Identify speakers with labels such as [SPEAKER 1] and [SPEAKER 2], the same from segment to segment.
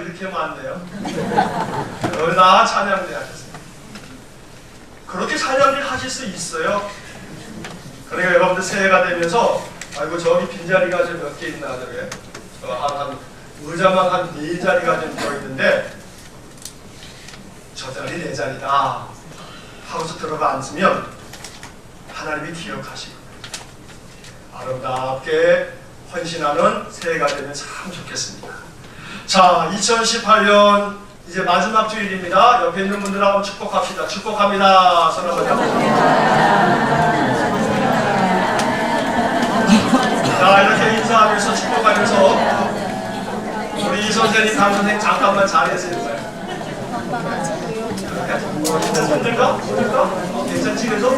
[SPEAKER 1] 이렇게 많네요. 얼마나 찬양대 하셨어요. 그렇게 찬양대 하실 수 있어요. 그러니까 여러분들 새해가 되면서 아이고 저기 빈자리가 좀 몇 개 있나 저게 한 의자만 한 4자리가 좀 비어있는데 저 자리 4자리다 하고서 들어가 앉으면 하나님이 기억하시고 아름답게 헌신하는 새해가 되면 참 좋겠습니다. 자, 2018년 이제 마지막 주일입니다. 옆에 있는 분들하고 축복합시다. 축복합니다. 손 한번 자, 이렇게 인사하면서 축복하면서 우리 이 선생님, 강 선생님 잠깐만 자리에서 손들까? 괜찮지 그래도?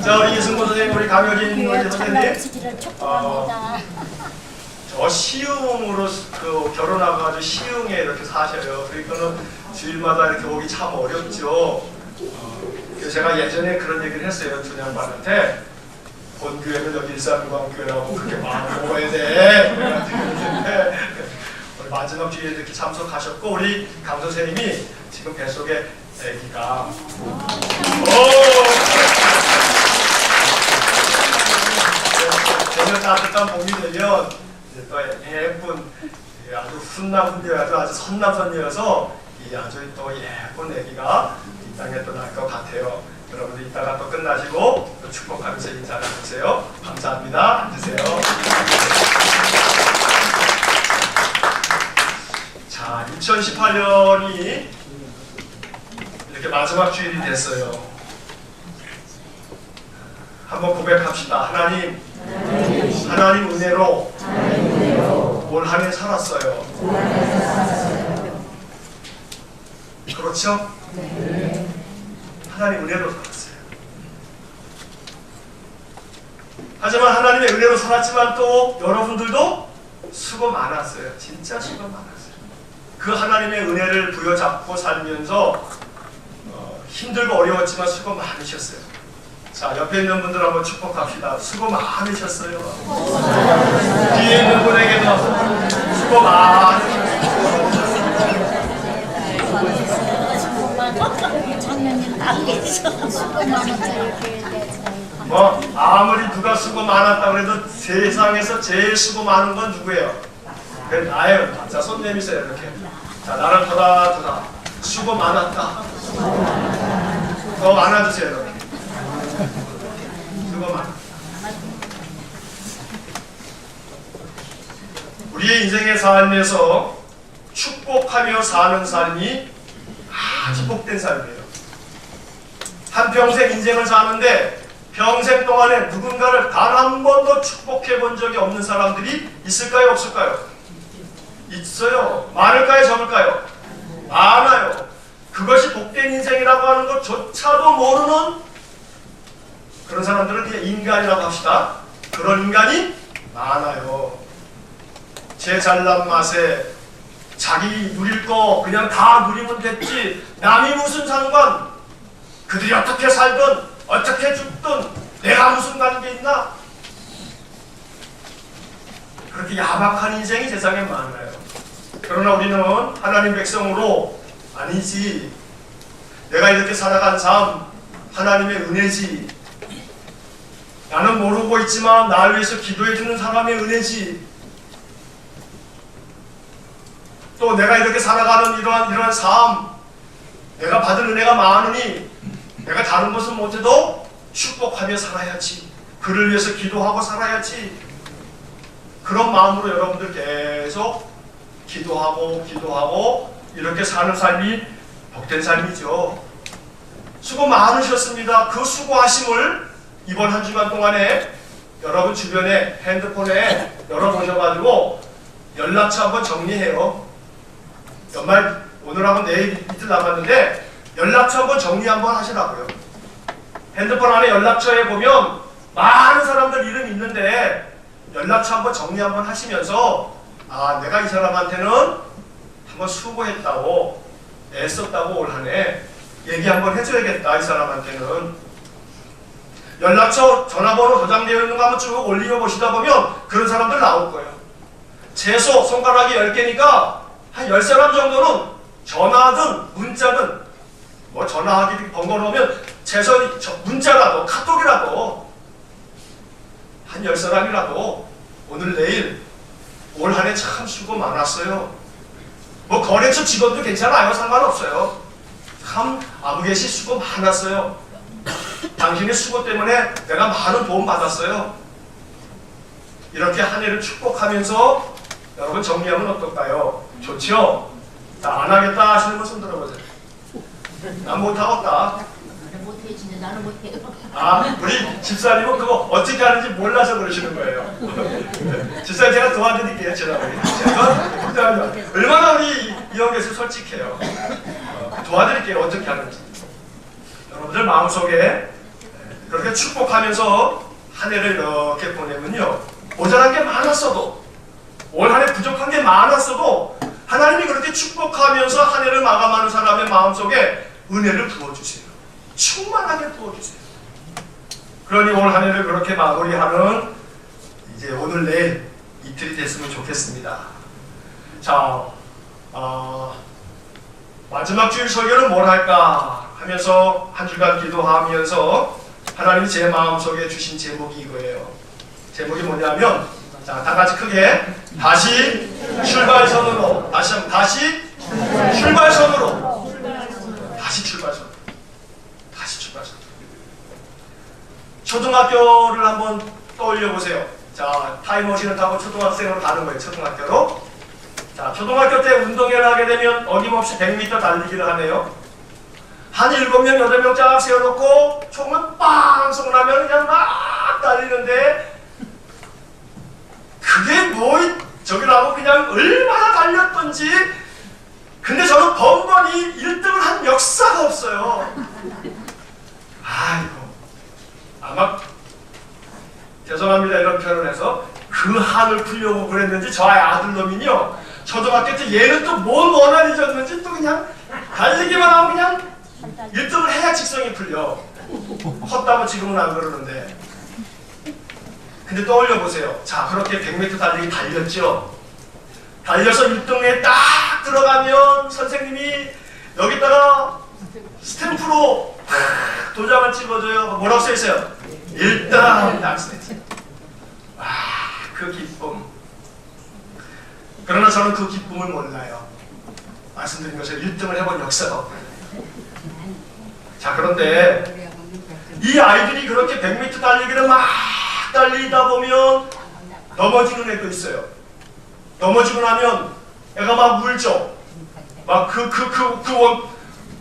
[SPEAKER 1] 자, 우리 이승모 선생님, 우리 강효진 우리 선생님 저 시흥으로 그 결혼하고 아주 시흥에 이렇게 사셔요. 그러니까는 주일마다 이렇게 오기 참 어렵죠. 그래서 제가 예전에 그런 얘기를 했어요. 두 양반한테 본교회는 여기 일산유광교회라고 그렇게 많이 먹어야 돼. 그랬는데 우리 마지막 주일에 이렇게 참석하셨고 우리 강 선생님이 지금 뱃속에 아기가 저녁 따뜻한 봄이 되면 이제 또 예쁜 아주 훈남훈녀 아주 선남선녀여서 이 아주 또 예쁜 아기가 이 땅에 또 날 것 같아요. 여러분들 이따가 또 끝나시고 또 축복하면서 인사를 해주세요. 감사합니다. 앉으세요. 자, 2018년이 이렇게 마지막 주일이 됐어요. 한번 고백합시다. 하나님 은혜로 올 한 해 살았어요. 그렇죠? 네. 하나님 은혜로 살았어요. 하지만 하나님의 은혜로 살았지만 또 여러분들도 수고 많았어요. 진짜 수고 많았어요. 그 하나님의 은혜를 부여잡고 살면서 힘들고 어려웠지만 수고 많으셨어요. 자, 옆에 있는 분들 한번 축복합시다. 수고 많으셨어요. 뒤에 있는 분에게도 수고 많으셨어요. 뭐 아무리 누가 수고 많았다 그래도 세상에서 제일 수고 많은 건 누구예요? 그래 나예요. 자, 손 내미세요. 이렇게. 자, 나를 보다 수고 많았다. 더 안아주세요. 이렇게. 수고 많았다. 우리의 인생의 삶에서 축복하며 사는 삶이 아주 복된 삶이에요. 한평생 인생을 사는데 평생 동안에 누군가를 단 한 번도 축복해 본 적이 없는 사람들이 있을까요? 없을까요? 있어요. 많을까요? 적을까요? 많아요. 그것이 복된 인생이라고 하는 것조차도 모르는 그런 사람들은 그냥 인간이라고 합시다. 그런 인간이 많아요. 제 잘난 맛에 자기 누릴 거 그냥 다 누리면 됐지 남이 무슨 상관, 그들이 어떻게 살든 어떻게 죽든 내가 무슨 관계 있나? 그렇게 야박한 인생이 세상에 많아요. 그러나 우리는 하나님 백성으로 아니지, 내가 이렇게 살아간 삶 하나님의 은혜지, 나는 모르고 있지만 나를 위해서 기도해주는 사람의 은혜지, 또 내가 이렇게 살아가는 이러한 삶 내가 받은 은혜가 많으니 내가 다른 것은 못해도 축복하며 살아야지, 그를 위해서 기도하고 살아야지, 그런 마음으로 여러분들 계속 기도하고 이렇게 사는 삶이 복된 삶이죠. 수고 많으셨습니다. 그 수고하심을 이번 한 주간 동안에 여러분 주변에 핸드폰에 열어보셔가지고 연락처 한번 정리해요. 연말 오늘하고 내일 이틀 남았는데 연락처 한번 정리 한번 하시라고요. 핸드폰 안에 연락처에 보면 많은 사람들 이름 있는데 연락처 한번 정리 한번 하시면서 아, 내가 이 사람한테는 한번 수고했다고 애썼다고 올 한 해 얘기 한번 해줘야겠다. 이 사람한테는 연락처 전화번호 저장되어 있는 거 한번 쭉 올려 보시다 보면 그런 사람들 나올 거예요. 최소 손가락이 10개니까 한 10사람 정도는 전화든 문자든 뭐 전화하기 번거로우면 최소한 문자라도 카톡이라도 한 10사람이라도 오늘 내일 올 한 해 참 수고 많았어요. 뭐 거래처 직원도 괜찮아요. 상관없어요. 참 아무개시 수고 많았어요. 당신의 수고 때문에 내가 많은 도움 받았어요. 이렇게 한 해를 축복하면서 여러분 정리하면 어떨까요? 좋죠? 자, 안 하겠다 하시는 분 손 들어보세요. 난 못하겠다.
[SPEAKER 2] 나는 못해, 진짜 나는 못해.
[SPEAKER 1] 아, 우리 집사님은 그거 어떻게 하는지 몰라서 그러시는 거예요. 집사님 제가 도와드릴게요. 제가 얼마나 우리 이영계수 솔직해요. 도와드릴게요. 어떻게 하는지. 여러분들 마음속에 그렇게 축복하면서 한 해를 이렇게 보내면요, 모자란 게 많았어도, 올 한 해 부족한 게 많았어도 하나님이 그렇게 축복하면서 한 해를 마감하는 사람의 마음속에 은혜를 부어주세요. 충만하게 부어주세요. 그러니 올 한 해를 그렇게 마무리하는 이제 오늘 내일 이틀이 됐으면 좋겠습니다. 자, 마지막 주일 설교는 뭘 할까 하면서 한 주간 기도하면서 하나님이 제 마음속에 주신 제목이 이거예요. 제목이 뭐냐면, 자, 다 같이 크게 다시 출발선으로, 다시 출발선으로, 다시 출발선. 초등학교를 한번 떠올려 보세요. 자, 타임머신을 타고 초등학생으로 가는 거예요. 초등학교로. 자, 초등학교 때 운동회를 하게 되면 어김없이 100m 달리기를 하네요. 한 7명, 8명 쫙 세워놓고 총은 빵 쏘고 나면 그냥 막 달리는데, 그게 뭐 저기라고 그냥 얼마나 달렸던지. 근데 저는 번번이 1등을 한 역사가 없어요. 아이고, 아마 죄송합니다 이런 표현을 해서 그 한을 풀려고 그랬는지 저의 아들놈이요, 초등학교 때 얘는 또 뭔 원한이 졌는지 또 그냥 달리기만 하면 그냥 1등을 해야 직성이 풀려. 컸다고 지금은 안 그러는데. 근데 떠올려 보세요. 자, 그렇게 100m 달리기 달렸죠. 달려서 1등에 딱 들어가면 선생님이 여기다가 스탬프로 도장을 찍어줘요. 뭐라고 써있어요? 1등 딱 써있어요. 와, 그 기쁨. 그러나 저는 그 기쁨을 몰라요. 말씀드린 것처럼 1등을 해본 역사가 없어요. 자, 그런데 이 아이들이 그렇게 100m 달리기를 막 달리다 보면 넘어지는 애도 있어요. 넘어지고 나면 애가 막 울죠. 막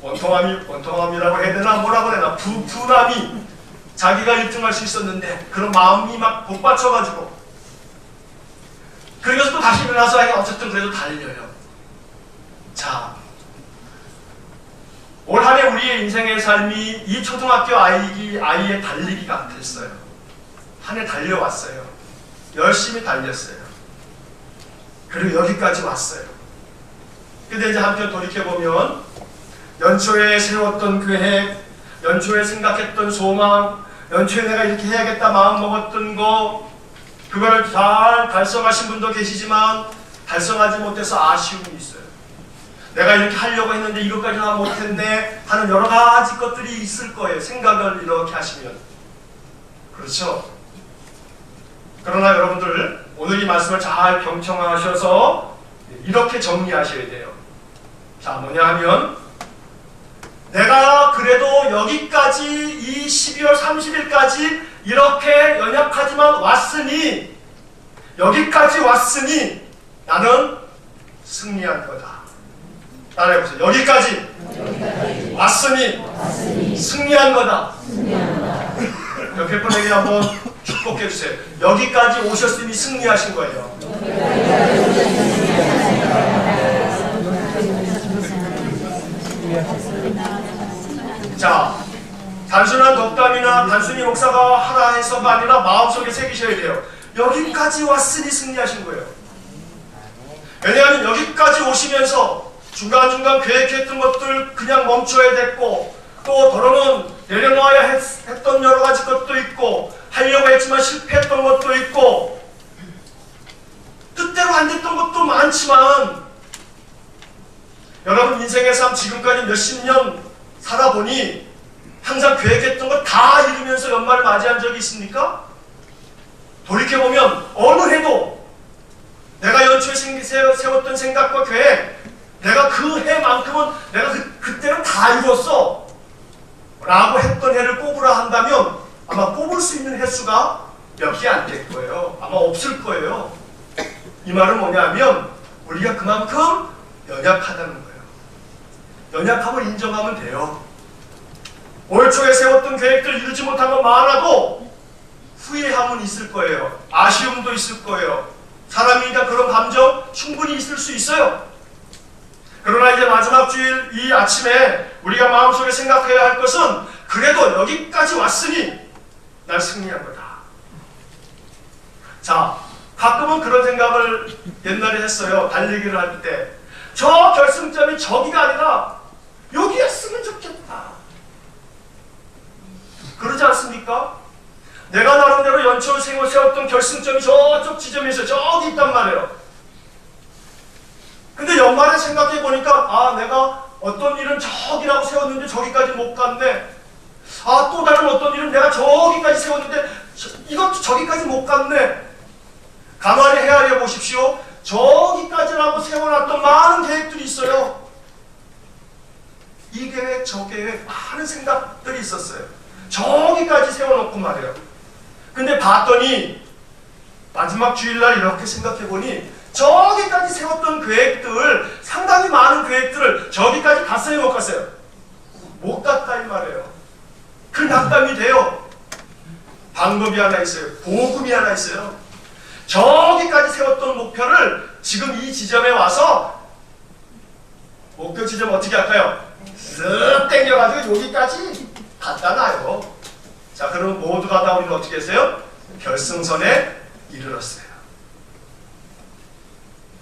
[SPEAKER 1] 원통함이라고 해야 되나 뭐라고 해야 되나, 분함이, 자기가 1등할 수 있었는데 그런 마음이 막 복받쳐가지고, 그래서 또 다시 일어나서 어쨌든 그래도 달려요. 자, 올 한 해 우리의 인생의 삶이 이 초등학교 아이의 달리기 같았어요. 한 해 달려왔어요. 열심히 달렸어요. 그리고 여기까지 왔어요. 근데 이제 한편 돌이켜보면 연초에 세웠던 계획, 연초에 생각했던 소망, 연초에 내가 이렇게 해야겠다 마음 먹었던 거, 그거를 잘 달성하신 분도 계시지만 달성하지 못해서 아쉬움이 있어요. 내가 이렇게 하려고 했는데 이것까지 다 못했네 하는 여러 가지 것들이 있을 거예요. 생각을 이렇게 하시면. 그렇죠? 그러나 여러분들, 오늘 이 말씀을 잘 경청하셔서 이렇게 정리하셔야 돼요. 자, 뭐냐 하면, 내가 그래도 여기까지 이 12월 30일까지 이렇게 연약하지만 왔으니, 여기까지 왔으니 나는 승리한 거다. 따라해보세요. 여기까지 왔으니 승리한 거다. 옆에 분에게 한번 축복해 주세요. 여기까지 오셨으니 승리하신 거예요. 자, 단순한 덕담이나 단순히 목사가 하라 해서가 아니라 마음속에 새기셔야 돼요. 여기까지 왔으니 승리하신 거예요. 왜냐하면 여기까지 오시면서 중간중간 계획했던 것들 그냥 멈춰야 됐고, 또 더러는 내려놔야 했던 여러 가지 것도 있고, 하려고 했지만 실패했던 것도 있고, 뜻대로 안 됐던 것도 많지만 연말을 맞이한 적이 있습니까? 돌이켜보면 어느 해도 내가 연초에 세웠던 생각과 계획, 내가 그 해만큼은 내가 그때는 다 이뤘어 라고 했던 해를 꼽으라 한다면 아마 꼽을 수 있는 횟수가 몇 개 안 될 거예요. 아마 없을 거예요. 이 말은 뭐냐면 우리가 그만큼 연약하다는 거예요. 연약함을 인정하면 돼요. 올 초에 세웠던 계획들 이루지 못한 건 많아도 후회함은 있을 거예요. 아쉬움도 있을 거예요. 사람이니까 그런 감정 충분히 있을 수 있어요. 그러나 이제 마지막 주일 이 아침에 우리가 마음속에 생각해야 할 것은 그래도 여기까지 왔으니 난 승리한 거다. 자, 가끔은 그런 생각을 옛날에 했어요. 달리기를 할 때. 저 결승점이 저기가 아니라 여기였으면 좋겠다. 그러지 않습니까? 내가 나름대로 연초를 세웠던 결승점이 저쪽 지점에서 저기 있단 말이에요. 근데 연말에 생각해 보니까 아, 내가 어떤 일은 저기라고 세웠는데 저기까지 못 갔네. 아, 또 다른 어떤 일은 내가 저기까지 세웠는데 이것도 저기까지 못 갔네. 가만히 헤아려 보십시오. 저기까지라고 세워놨던 많은 계획들이 있어요. 이 계획, 저 계획, 많은 생각들이 있었어요. 저기까지 세워놓고 말이에요. 근데 봤더니 마지막 주일날 이렇게 생각해보니 저기까지 세웠던 계획들, 상당히 많은 계획들을 저기까지 갔어요, 못 갔어요? 못 갔다 이 말이에요. 그 낙담이 돼요. 방법이 하나 있어요. 복음이 하나 있어요. 저기까지 세웠던 목표를 지금 이 지점에 와서 목표 지점 어떻게 할까요? 쓱 당겨가지고 여기까지 갖다 놔요. 자, 그럼 모두가 다 우리는 어떻게 했어요? 결승선에 이르렀어요.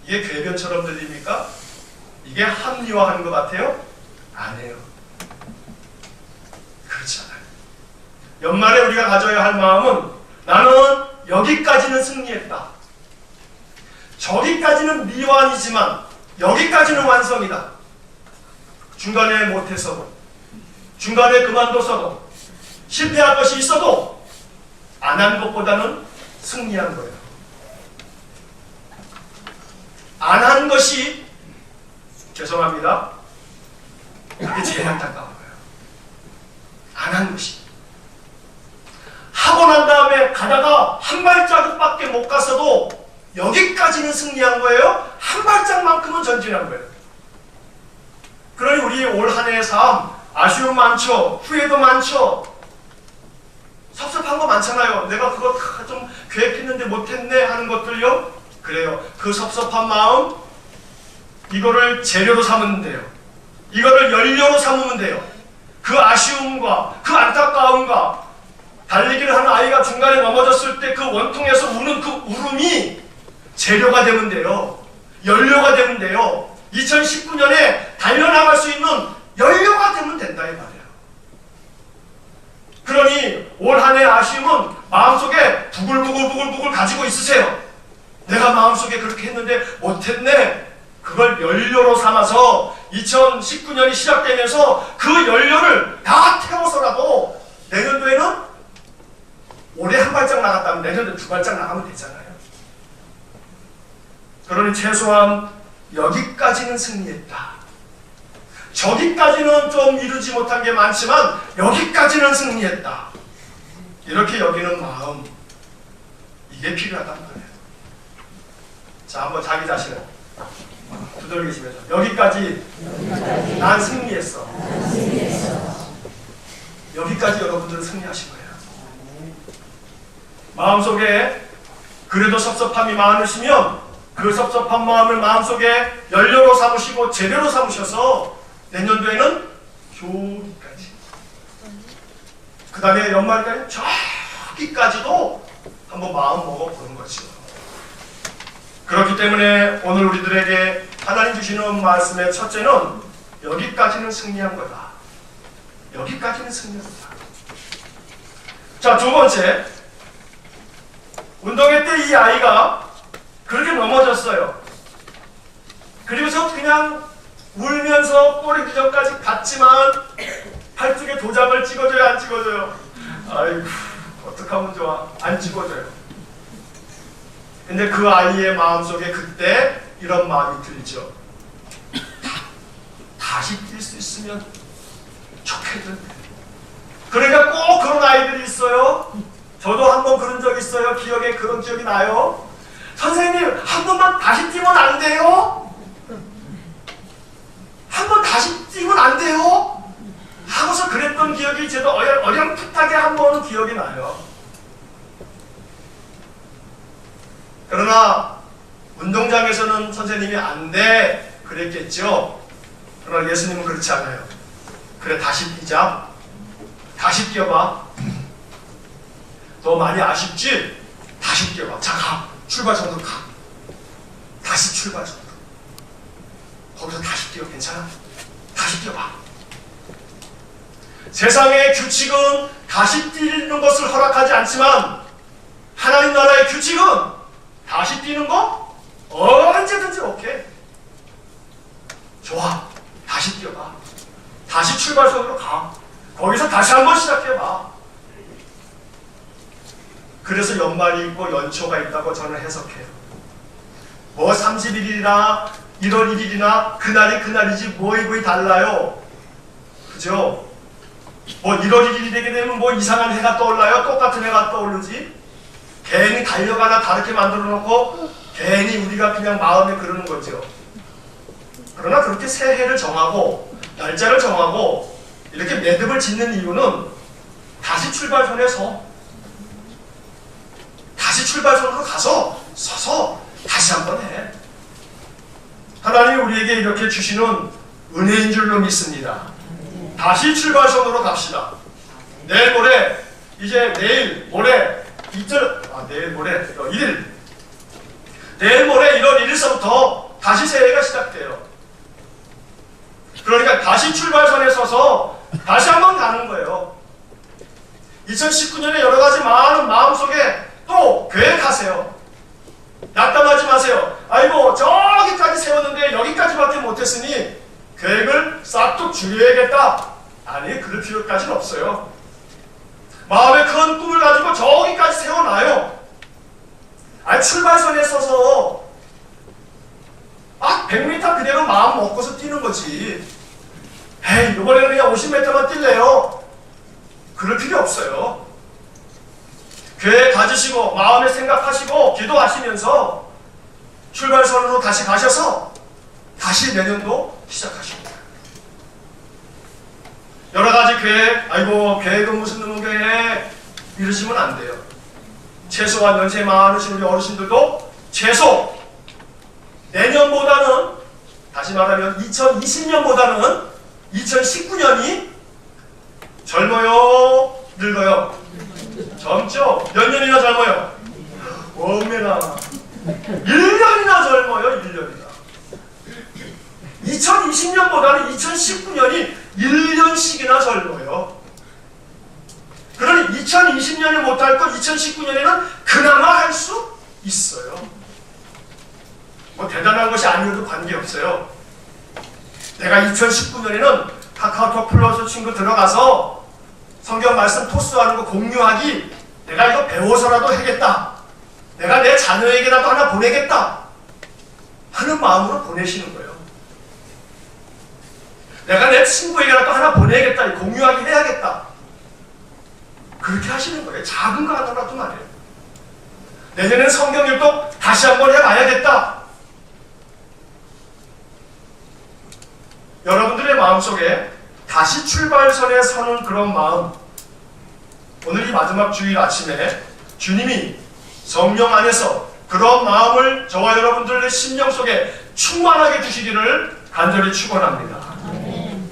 [SPEAKER 1] 이게 궤변처럼 들립니까? 이게 합리화하는 것 같아요? 아니에요. 그렇지 않아요. 연말에 우리가 가져야 할 마음은 나는 여기까지는 승리했다. 저기까지는 미완이지만 여기까지는 완성이다. 중간에 못해서도, 중간에 그만둬서도, 실패할 것이 있어도 안 한 것보다는 승리한 거예요. 안 한 것이, 죄송합니다, 그게 제일 안타까운 거예요. 안 한 것이. 하고 난 다음에 가다가 한 발자국밖에 못 갔어도 여기까지는 승리한 거예요. 한 발짝만큼은 전진한 거예요. 그러니 우리 올 한 해의 삶 아쉬움 많죠. 후회도 많죠. 섭섭한 거 많잖아요. 내가 그거 좀 계획했는데 못했네 하는 것들요. 그래요. 그 섭섭한 마음 이거를 재료로 삼으면 돼요. 이거를 연료로 삼으면 돼요. 그 아쉬움과 그 안타까움과 달리기를 하는 아이가 중간에 넘어졌을 때 그 원통에서 우는 그 울음이 재료가 되면 돼요. 연료가 되면 돼요. 2019년에 달려나갈 수 있는 연료가 되면 된다 이 말이에요. 그러니 올 한 해 아쉬움은 마음속에 부글부글 가지고 있으세요. 내가 마음속에 그렇게 했는데 못했네. 그걸 연료로 삼아서 2019년이 시작되면서 그 연료를 다 태워서라도 내년도에는 올해 한 발짝 나갔다면 내년도에 두 발짝 나가면 되잖아요. 그러니 최소한 여기까지는 승리했다. 저기까지는 좀 이루지 못한 게 많지만 여기까지는 승리했다. 이렇게 여기는 마음, 이게 필요하단 말이에요. 자, 한번 자기 자신을 두들기시면서 여기까지 난 승리했어. 여기까지 여러분들은 승리하신 거예요. 마음속에 그래도 섭섭함이 많으시면 그 섭섭한 마음을 마음속에 연료로 삼으시고 재료로 삼으셔서 내년도에는 저기까지, 그 다음에 연말까지 저기까지도 한번 마음 먹어보는 거죠. 그렇기 때문에 오늘 우리들에게 하나님 주시는 말씀의 첫째는 여기까지는 승리한 거다. 여기까지는 승리한 거다. 자, 두 번째, 운동회 때 이 아이가 그렇게 넘어졌어요. 그리고서 그냥 울면서 꼬리 규정까지 갔지만 팔뚝에 도장을 찍어줘요, 안 찍어줘요? 아이고, 어떡하면 좋아. 안 찍어줘요. 근데 그 아이의 마음속에 그때 이런 마음이 들죠. 다시 뛸 수 있으면 좋겠는데. 그러니까 꼭 그런 아이들이 있어요. 저도 한번 그런 적 있어요. 기억에 그런 기억이 나요. 선생님, 한 번만 다시 뛰면 안 돼요? 한 번 다시 뛰면 안 돼요? 하고서 그랬던 기억이 저도 어렴풋하게 한 번은 기억이 나요. 그러나 운동장에서는 선생님이 안 돼 그랬겠죠. 그러나 예수님은 그렇지 않아요. 그래, 다시 뛰자. 다시 뛰어봐. 너 많이 아쉽지? 다시 뛰어봐. 자, 가. 출발선으로 가. 다시 출발선으로. 거기서 다시 뛰어. 괜찮아? 다시 뛰어봐. 세상의 규칙은 다시 뛰는 것을 허락하지 않지만 하나님 나라의 규칙은 다시 뛰는 거 언제든지 오케이. 좋아. 다시 뛰어봐. 다시 출발선으로 가. 거기서 다시 한번 시작해봐. 그래서 연말이 있고 연초가 있다고 저는 해석해요. 뭐 31일이나 1월 1일이나 그날이 그날이지 뭐이 달라요. 그죠? 뭐 1월 1일이 되게 되면 뭐 이상한 해가 떠올라요? 똑같은 해가 떠오르지? 괜히 달력하나 다르게 만들어 놓고 괜히 우리가 그냥 마음에 그러는 거죠. 그러나 그렇게 새해를 정하고 날짜를 정하고 이렇게 매듭을 짓는 이유는 다시 출발선에서 다시 출발선으로 가서 서서 다시 한번 해. 하나님이 우리에게 이렇게 주시는 은혜인 줄로 믿습니다. 다시 출발선으로 갑시다. 내일 모레, 이제 내일 모레 내일 모레 1일 내일 모레 1월 1일서부터 다시 새해가 시작돼요. 그러니까 다시 출발선에 서서 다시 한번 가는 거예요. 2019년에 여러 가지 많은 마음속에 또 계획하세요. 낙담하지 마세요. 아이고, 저기까지 세웠는데 여기까지밖에 못했으니 계획을 싹둑 줄여야겠다. 아니, 그럴 필요까지는 없어요. 마음에 큰 꿈을 가지고 저기까지 세워놔요. 아니, 출발선에 서서 100m 그대로 마음 먹고서 뛰는 거지. 에이, 이번에는 그냥 50m만 뛸래요. 그럴 필요 없어요. 계획 가지시고 마음에 생각하시고 기도하시면서 출발선으로 다시 가셔서 다시 내년도 시작하십니다. 여러 가지 계획, 아이고 계획은 무슨 놈의 계획 이러시면 안 돼요. 최소한 연세 많으신 우리 어르신들도 최소 내년보다는, 다시 말하면 2020년보다는 2019년이 젊어요? 늙어요? 젊죠? 몇 년이나 젊어요? 얼마나 1년이나 젊어요. 1년이나. 2020년보다는 2019년이 1년씩이나 젊어요. 그러니 2020년에 못할 것 2019년에는 그나마 할 수 있어요. 뭐 대단한 것이 아니어도 관계없어요. 내가 2019년에는 카카오톡 플러스 친구 들어가서 성경 말씀 토스하는 거 공유하기, 내가 이거 배워서라도 하겠다. 내가 내 자녀에게라도 하나 보내겠다 하는 마음으로 보내시는 거예요. 내가 내 친구에게라도 하나 보내야겠다. 공유하기 해야겠다. 그렇게 하시는 거예요. 작은 거 하나라도 말이에요. 내년엔 성경 읽고 다시 한번 해봐야겠다. 여러분들의 마음속에 다시 출발선에 서는 그런 마음, 오늘 이 마지막 주일 아침에 주님이 성령 안에서 그런 마음을 저와 여러분들의 심령 속에 충만하게 주시기를 간절히 축원합니다.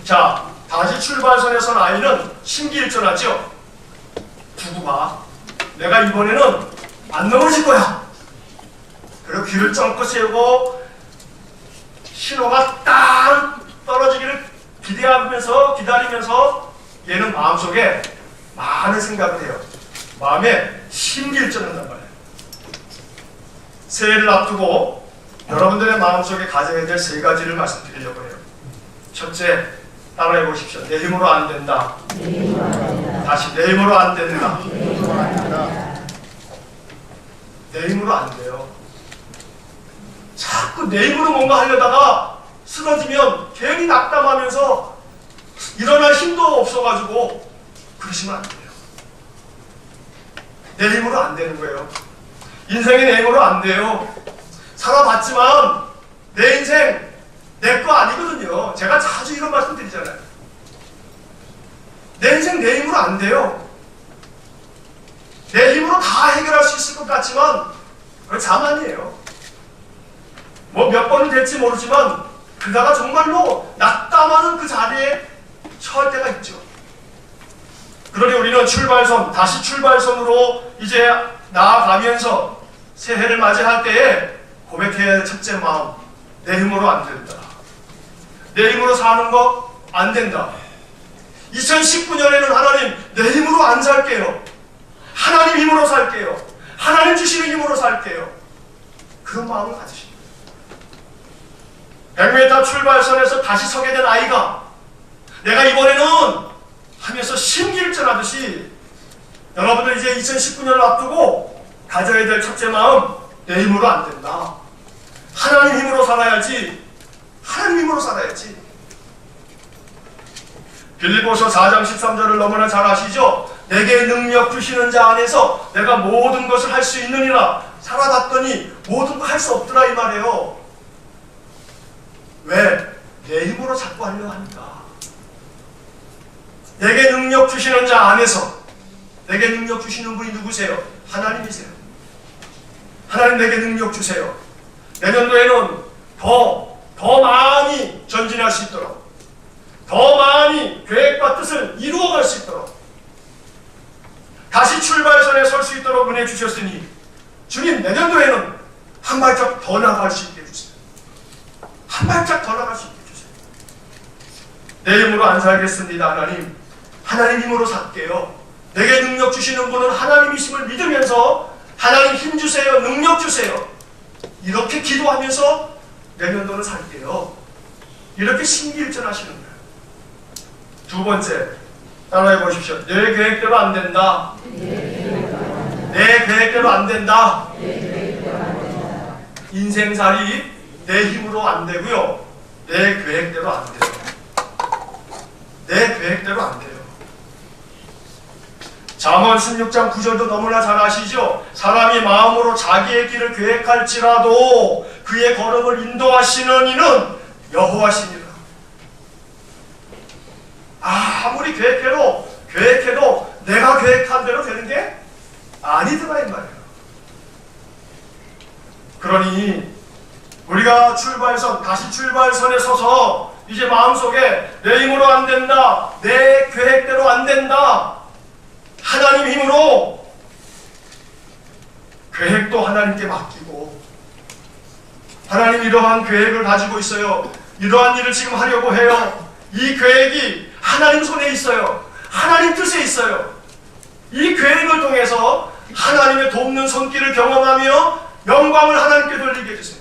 [SPEAKER 1] 자, 다시 출발선에 선 아이는 심기일전하죠. 두고 봐. 내가 이번에는 안 넘어질 거야. 그리고 귀를 쫑긋 세우고 신호가 딱 떨어지기를 기다리면서 얘는 마음속에 많은 생각을 해요. 마음에 심기일전한단 말이에요. 새해를 앞두고 여러분들의 마음속에 가져야 될 세 가지를 말씀드리려고 해요. 첫째, 따라해 보십시오. 내 힘으로 안 된다. 다시 내 힘으로 안 된다. 내 힘으로 안 돼요. 자꾸 내 힘으로 뭔가 하려다가 쓰러지면 괜히 낙담하면서 일어날 힘도 없어가지고 그러시면 안 돼요. 내 힘으로 안 되는 거예요. 인생이 내 힘으로 안 돼요. 살아봤지만 내 인생 내 거 아니거든요. 제가 자주 이런 말씀 드리잖아요. 내 인생 내 힘으로 안 돼요. 내 힘으로 다 해결할 수 있을 것 같지만 그건 자만이에요. 뭐 몇 번은 될지 모르지만 그러다가 정말로 낙담하는 그 자리에 처할 때가 있죠. 그러니 우리는 출발선, 다시 출발선으로 이제 나아가면서 새해를 맞이할 때에 고백해야 할 첫째 마음, 내 힘으로 안 된다. 내 힘으로 사는 거 안 된다. 2019년에는 하나님 내 힘으로 안 살게요. 하나님 힘으로 살게요. 하나님 주시는 힘으로 살게요. 그런 마음을 가지십니다. 100m 출발선에서 다시 서게 된 아이가 내가 이번에는 하면서 심기일전하듯이 여러분들 이제 2019년을 앞두고 가져야 될 첫째 마음, 내 힘으로 안 된다. 하나님 힘으로 살아야지. 하나님 힘으로 살아야지. 빌립보서 4장 13절을 너무나 잘 아시죠? 내게 능력 주시는 자 안에서 내가 모든 것을 할 수 있느니라. 살아봤더니 모든 거 할 수 없더라 이 말이에요. 왜? 내 힘으로 자꾸 하려고 하니까. 내게 능력 주시는 자 안에서 내게 능력 주시는 분이 누구세요? 하나님이세요. 하나님 내게 능력 주세요. 내년도에는 더 많이 전진할 수 있도록, 더 많이 계획과 뜻을 이루어갈 수 있도록, 다시 출발선에 설 수 있도록 은혜 주셨으니 주님 내년도에는 한 발짝 더 나갈 수 있게 해주세요. 한 발짝 더 나갈 수 있게 해주세요. 내 힘으로 안 살겠습니다. 하나님, 하나님 힘으로 살게요. 내게 능력 주시는 분은 하나님이심을 믿으면서 하나님 힘 주세요, 능력 주세요. 이렇게 기도하면서 내년도는 살게요. 이렇게 심기일전하시는 거예요. 두 번째, 따라해 보십시오. 내 계획대로 안 된다. 내 계획대로 안 된다. 인생살이 내 힘으로 안 되고요. 내 계획대로 안 돼요. 내 계획대로 안 돼요. 잠언 16장 9절도 너무나 잘 아시죠? 사람이 마음으로 자기의 길을 계획할지라도 그의 걸음을 인도하시는 이는 여호와시니라. 아무리 계획해도 내가 계획한 대로 되는 게 아니더라 이 말이에요. 그러니 우리가 다시 출발선에 서서 이제 마음속에 내 힘으로 안 된다, 내 계획대로 안 된다, 하나님 힘으로 계획도 하나님께 맡기고, 하나님 이러한 계획을 가지고 있어요. 이러한 일을 지금 하려고 해요. 이 계획이 하나님 손에 있어요. 하나님 뜻에 있어요. 이 계획을 통해서 하나님의 돕는 손길을 경험하며 영광을 하나님께 돌리게 해주세요.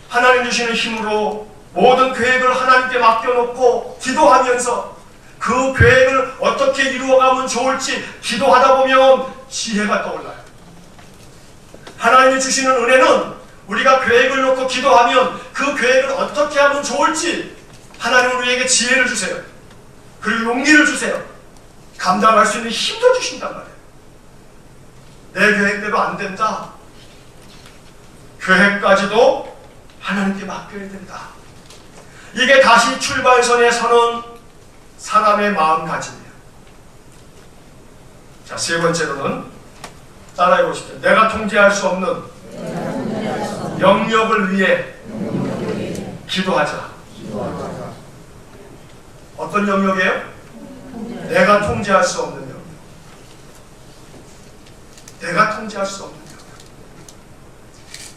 [SPEAKER 1] 하나님 주시는 힘으로 모든 계획을 하나님께 맡겨놓고 기도하면서 그 계획을 어떻게 이루어가면 좋을지 기도하다 보면 지혜가 떠올라요. 하나님이 주시는 은혜는 우리가 계획을 놓고 기도하면 그 계획을 어떻게 하면 좋을지 하나님은 우리에게 지혜를 주세요. 그리고 용기를 주세요. 감당할 수 있는 힘도 주신단 말이에요. 내 계획대로 안 된다. 계획까지도 하나님께 맡겨야 된다. 이게 다시 출발선에 서는 사람의 마음가짐이에요. 자, 세 번째로는 따라해 보십시오. 내가 통제할 수 없는 영역을 위해 기도하자. 어떤 영역이에요? 내가 통제할 수 없는 영역. 내가 통제할 수 없는 영역.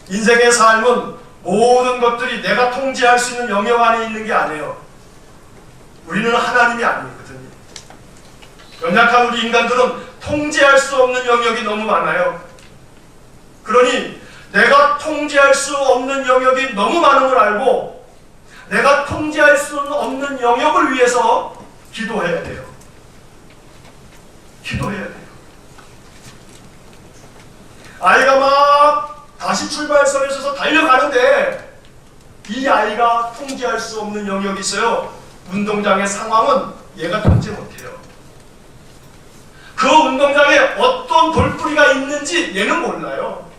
[SPEAKER 1] 인생의 삶은 모든 것들이 내가 통제할 수 있는 영역 안에 있는 게 아니에요. 우리는 하나님이 아니거든요. 연약한 우리 인간들은 통제할 수 없는 영역이 너무 많아요. 그러니 내가 통제할 수 없는 영역이 너무 많은 걸 알고 내가 통제할 수 없는 영역을 위해서 기도해야 돼요. 기도해야 돼요. 아이가 막 다시 출발선에 서서 달려가는데 이 아이가 통제할 수 없는 영역이 있어요. 운동장의 상황은 얘가 통제 못해요. 그 운동장에 어떤 돌뿌리가 있는지 얘는 몰라요.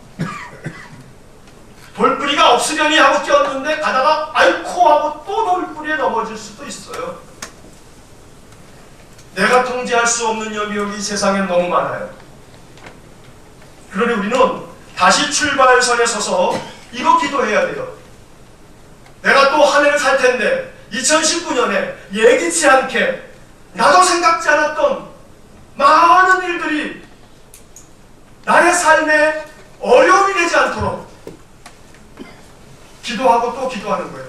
[SPEAKER 1] 돌뿌리가 없으려니 하고 뛰었는데 가다가 아이코 하고 또 돌뿌리에 넘어질 수도 있어요. 내가 통제할 수 없는 영역이 세상에 너무 많아요. 그러니 우리는 다시 출발선에 서서 이거 기도해야 돼요. 내가 또 한 해를 살 텐데 2019년에 예기치 않게 나도 생각지 않았던 많은 일들이 나의 삶에 어려움이 되지 않도록 기도하고 또 기도하는 거예요.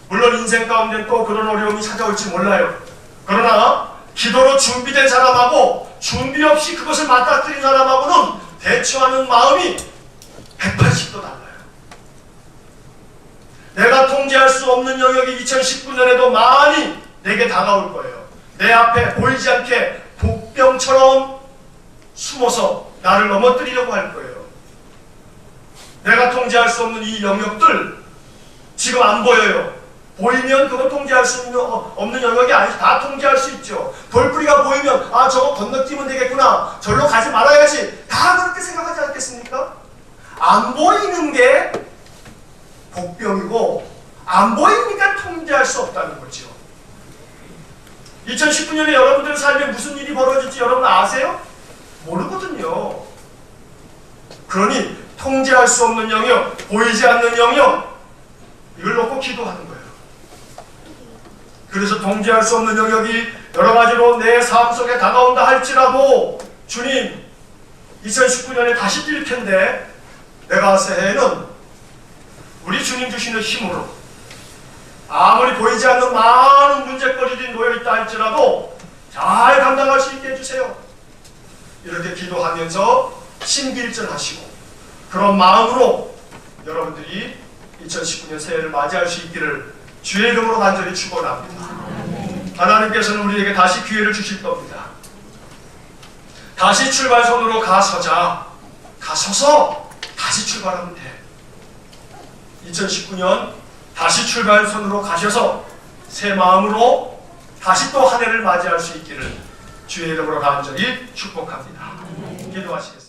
[SPEAKER 1] 물론 인생 가운데 또 그런 어려움이 찾아올지 몰라요. 그러나 기도로 준비된 사람하고 준비 없이 그것을 맞닥뜨린 사람하고는 대처하는 마음이 180도 달라요. 내가 통제할 수 없는 영역이 2019년에도 많이 내게 다가올 거예요. 내 앞에 보이지 않게 복병처럼 숨어서 나를 넘어뜨리려고 할 거예요. 내가 통제할 수 없는 이 영역들 지금 안 보여요. 보이면 그건 통제할 수 없는 영역이 아니죠. 다 통제할 수 있죠. 돌뿌리가 보이면 아 저거 건너뛰면 되겠구나. 절로 가지 말아야지. 다 그렇게 생각하지 않겠습니까? 안 보이는 게 복병이고 안 보이니까 통제할 수 없다는 거죠. 2019년에 여러분들의 삶에 무슨 일이 벌어질지 여러분 아세요? 모르거든요. 그러니 통제할 수 없는 영역, 보이지 않는 영역 이걸 놓고 기도하는 거예요. 그래서 통제할 수 없는 영역이 여러 가지로 내 삶 속에 다가온다 할지라도 주님 2019년에 다시 뛸 텐데 내가 새해에는 우리 주님 주시는 힘으로 아무리 보이지 않는 많은 문제거리들이 놓여있다 할지라도 잘 감당할 수 있게 해주세요. 이렇게 기도하면서 신기일전하시고 그런 마음으로 여러분들이 2019년 새해를 맞이할 수 있기를 주의 이름으로 간절히 축원합니다. 하나님께서는 우리에게 다시 기회를 주실 겁니다. 다시 출발선으로 가서서 다시 출발하면 돼. 2019년 다시 출발선으로 가셔서 새 마음으로 다시 또 한 해를 맞이할 수 있기를 주의 이름으로 간절히 축복합니다. 기도하시겠습니다.